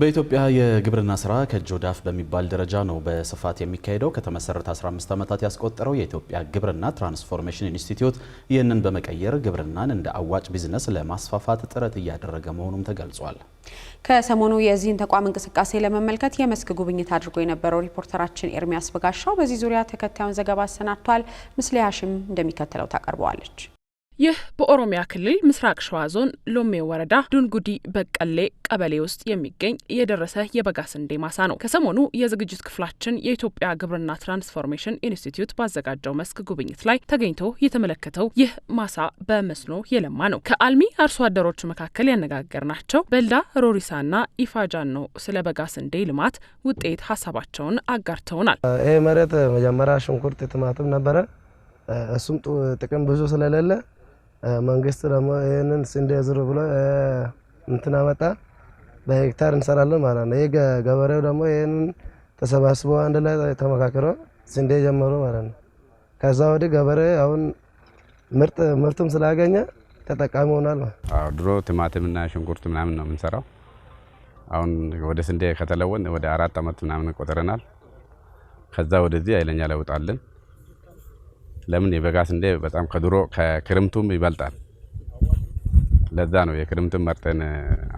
በኢትዮጵያ የግብርና ስራ ከእጅ ወደ አፍ በሚባል ደረጃ ነው በስፋት የሚካሄደው። ከተመሰረተ 15 ዓመታት ያስቆጠረው የኢትዮጵያ ግብርና ትራንስፎርሜሽን ኢንስቲትዩት ይህንን በመቀየር ግብርናን እንደ አዋጭ ቢዝነስ ለማስፋፋት ጥረት እያደረገ መሆኑም ተገልጿል። ከሰሞኑ የዚህን ተቋም እንቅስቃሴ ለመመልከት የመስክ ጉብኝት አድርጎ የነበረው ሪፖርተራችን ኤርሚያስ በጋሻው በዚህ ዙሪያ ተከታዩን ዘገባ አሰናድቷል። ምስሌ ሀሽም እንደሚከተለው ታቀርበዋለች። ይህ በኦሮሚያ ክልል ምስራቅ ሸዋ ዞን ሎሜ ወረዳ ዱንጉዲ በቀሌ ቀበሌ ውስጥ የሚገኝ የደረሰ የበጋ ስንዴ ማሳ ነው። ከሰሞኑ የዝግጅት ክፍላችን የኢትዮጵያ ግብርና ትራንስፎርሜሽን ኢንስቲትዩት ባዘጋጀው መስክ ጉብኝት ላይ ተገኝቶ የተመለከተው ይህ ማሳ በመስኖ የለማ ነው። ከአልሚ አርሶ አደሮች መካከል ያነጋገርናቸው በልዳ ሮሪሳና ኢፋጃን ነው ስለ በጋ ስንዴ ልማት ውጤት ሀሳባቸውን አጋርተውናል። ይሄ መሬት መጀመሪያ ሽንኩርት፣ ቲማቲም ነበረ። እሱም ጥቅም ብዙ ስለሌለ መንግስት ደግሞ ይሄንን ስንዴ ዝሩ ብሎ እንትና መጣ በሄክታር እንሰራለን ማለት ነው። ይሄ ገበሬው ደግሞ ይሄንን ተሰባስቦ አንድ ላይ ተመካክሮ ስንዴ ጀመሩ ማለት ነው። ከዛ ወዲህ ገበሬ አሁን ምርትም ስላገኘ ተጠቃሚ ሆኗል። ድሮ ቲማቲምና ሽንኩርት ምናምን ነው የምንሰራው። አሁን ወደ ስንዴ ከተለወን ወደ 4 አመት ምናምን ቆጥረናል። ከዛ ወደዚህ አይለኛ ለውጥ አለን። ለምን የበጋ ስንዴ በጣም ከድሮ ከክርምቱም ይበልጣል። ለዛ ነው የክርምቱን መርጠን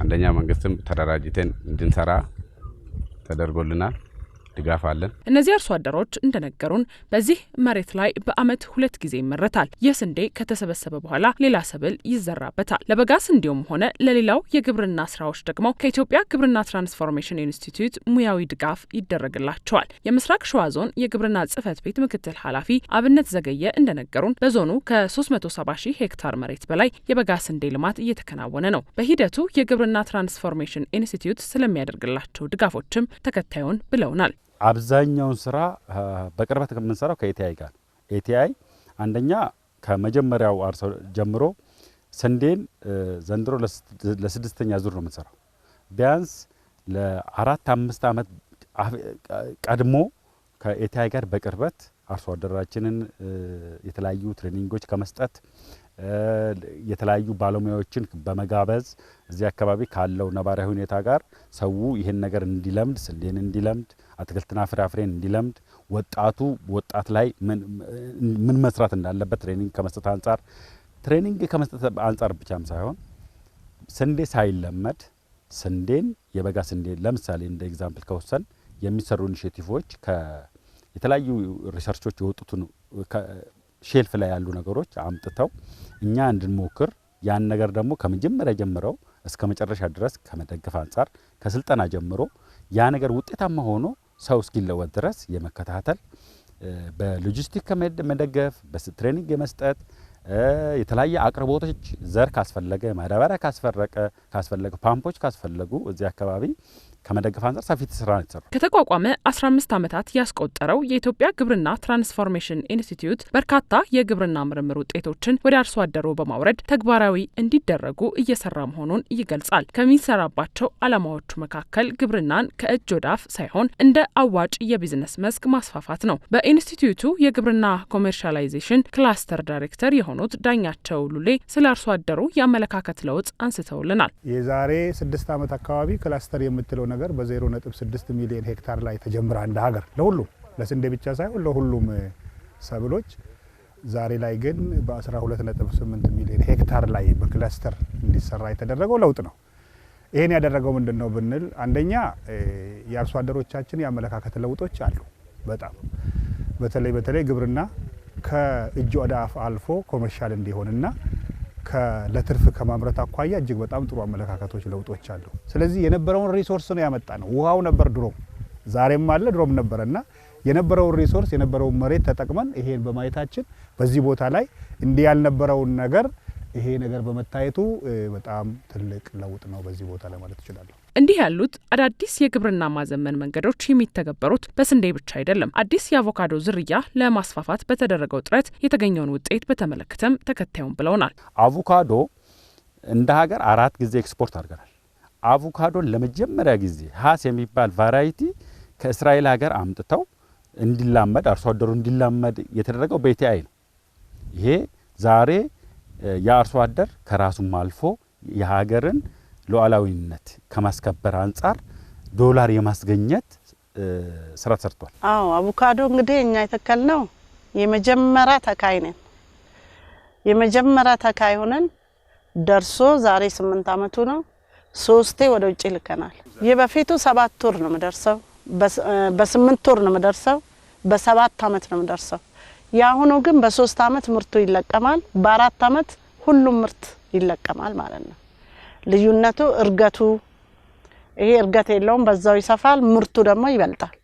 አንደኛ መንግስትም ተደራጅተን እንድንሰራ ተደርጎልናል። ድጋፍ አለን። እነዚህ አርሶ አደሮች እንደነገሩን በዚህ መሬት ላይ በአመት 2 ጊዜ ይመረታል። ይህ ስንዴ ከተሰበሰበ በኋላ ሌላ ሰብል ይዘራበታል። ለበጋ ስንዴውም ሆነ ለሌላው የግብርና ስራዎች ደግሞ ከኢትዮጵያ ግብርና ትራንስፎርሜሽን ኢንስቲትዩት ሙያዊ ድጋፍ ይደረግላቸዋል። የምስራቅ ሸዋ ዞን የግብርና ጽህፈት ቤት ምክትል ኃላፊ አብነት ዘገየ እንደነገሩን በዞኑ ከ370 ሺህ ሄክታር መሬት በላይ የበጋ ስንዴ ልማት እየተከናወነ ነው። በሂደቱ የግብርና ትራንስፎርሜሽን ኢንስቲትዩት ስለሚያደርግላቸው ድጋፎችም ተከታዩን ብለውናል። አብዛኛውን ስራ በቅርበት የምንሰራው ከኤቲአይ ጋር። ኤቲአይ አንደኛ ከመጀመሪያው አርሶ ጀምሮ ስንዴን ዘንድሮ ለስድስተኛ ዙር ነው የምንሰራው። ቢያንስ ለ4-5 አመት ቀድሞ ከኤቲአይ ጋር በቅርበት አርሶ አደራችንን የተለያዩ ትሬኒንጎች ከመስጠት የተለያዩ ባለሙያዎችን በመጋበዝ እዚህ አካባቢ ካለው ነባራዊ ሁኔታ ጋር ሰው ይሄን ነገር እንዲለምድ፣ ስንዴን እንዲለምድ፣ አትክልትና ፍራፍሬን እንዲለምድ፣ ወጣት ላይ ምን መስራት እንዳለበት ትሬኒንግ ከመስጠት አንጻር ብቻም ሳይሆን ስንዴ ሳይለመድ ስንዴን የበጋ ስንዴ ለምሳሌ እንደ ኤግዛምፕል ከወሰን የሚሰሩ ኢኒሼቲቮች የተለያዩ ሪሰርቾች የወጡትን ሼልፍ ላይ ያሉ ነገሮች አምጥተው እኛ እንድንሞክር ያን ነገር ደግሞ ከመጀመሪያ ጀምረው እስከ መጨረሻ ድረስ ከመደገፍ አንጻር ከስልጠና ጀምሮ ያ ነገር ውጤታማ ሆኖ ሰው እስኪለወጥ ድረስ የመከታተል በሎጂስቲክ ከመደገፍ በትሬኒንግ የመስጠት የተለያየ አቅርቦቶች ዘር ካስፈለገ ማዳበሪያ ካስፈለገ ፓምፖች ካስፈለጉ እዚህ አካባቢ ከመደገፍ አንጻር ሰፊ ስራ ነው የተሰራው። ከተቋቋመ 15 ዓመታት ያስቆጠረው የኢትዮጵያ ግብርና ትራንስፎርሜሽን ኢንስቲትዩት በርካታ የግብርና ምርምር ውጤቶችን ወደ አርሶ አደሩ በማውረድ ተግባራዊ እንዲደረጉ እየሰራ መሆኑን ይገልጻል። ከሚሰራባቸው ዓላማዎቹ መካከል ግብርናን ከእጅ ወደ አፍ ሳይሆን እንደ አዋጭ የቢዝነስ መስክ ማስፋፋት ነው። በኢንስቲትዩቱ የግብርና ኮሜርሻላይዜሽን ክላስተር ዳይሬክተር የሆኑት ዳኛቸው ሉሌ ስለ አርሶ አደሩ የአመለካከት ለውጥ አንስተውልናል። የዛሬ 6 ዓመት አካባቢ ክላስተር የምትለው ነገር በ0.6 ሚሊዮን ሄክታር ላይ ተጀምራ እንደ ሀገር ለሁሉም ለስንዴ ብቻ ሳይሆን ለሁሉም ሰብሎች ዛሬ ላይ ግን በ12.8 ሚሊዮን ሄክታር ላይ በክላስተር እንዲሰራ የተደረገው ለውጥ ነው። ይሄን ያደረገው ምንድነው ብንል አንደኛ የአርሶ አደሮቻችን የአመለካከት ለውጦች አሉ። በጣም በተለይ ግብርና ከእጅ ወደ አፍ አልፎ ኮመርሻል እንዲሆንና ለትርፍ ከማምረት አኳያ እጅግ በጣም ጥሩ አመለካከቶች ለውጦች አሉ። ስለዚህ የነበረውን ሪሶርስ ነው ያመጣ ነው። ውሃው ነበር ድሮ፣ ዛሬም አለ፣ ድሮም ነበርና የነበረውን ሪሶርስ የነበረውን መሬት ተጠቅመን ይሄን በማየታችን በዚህ ቦታ ላይ እንዲህ ያልነበረውን ነገር ይሄ ነገር በመታየቱ በጣም ትልቅ ለውጥ ነው በዚህ ቦታ ላይ ማለት እችላለሁ። እንዲህ ያሉት አዳዲስ የግብርና ማዘመን መንገዶች የሚተገበሩት በስንዴ ብቻ አይደለም። አዲስ የአቮካዶ ዝርያ ለማስፋፋት በተደረገው ጥረት የተገኘውን ውጤት በተመለከተም ተከታዩን ብለውናል። አቮካዶ እንደ ሀገር 4 ጊዜ ኤክስፖርት አድርገናል። አቮካዶን ለመጀመሪያ ጊዜ ሀስ የሚባል ቫራይቲ ከእስራኤል ሀገር አምጥተው እንዲላመድ አርሶ አደሩ እንዲላመድ የተደረገው በኤቲአይ ነው። ይሄ ዛሬ የአርሶ አደር ከራሱም አልፎ የሀገርን ሉዓላዊነት ከማስከበር አንጻር ዶላር የማስገኘት ስራ ተሰርቷል። አዎ አቮካዶ እንግዲህ እኛ የተከልነው የመጀመሪያ ተካይ ነን። የመጀመሪያ ተካይ ሆነን ደርሶ ዛሬ 8 አመቱ ነው። 3 ወደ ውጪ ልከናል። የበፊቱ 7 ወር ነው መደርሰው፣ በ8 ወር ነው መደርሰው፣ በ7 አመት ነው መደርሰው። ያሁኑ ግን በ3 አመት ምርቱ ይለቀማል፣ በ4 አመት ሁሉም ምርት ይለቀማል ማለት ነው። ልዩነቱ እርገቱ ይሄ እርገት የለውም፣ በዛው ይሰፋል፣ ምርቱ ደግሞ ይበልጣል።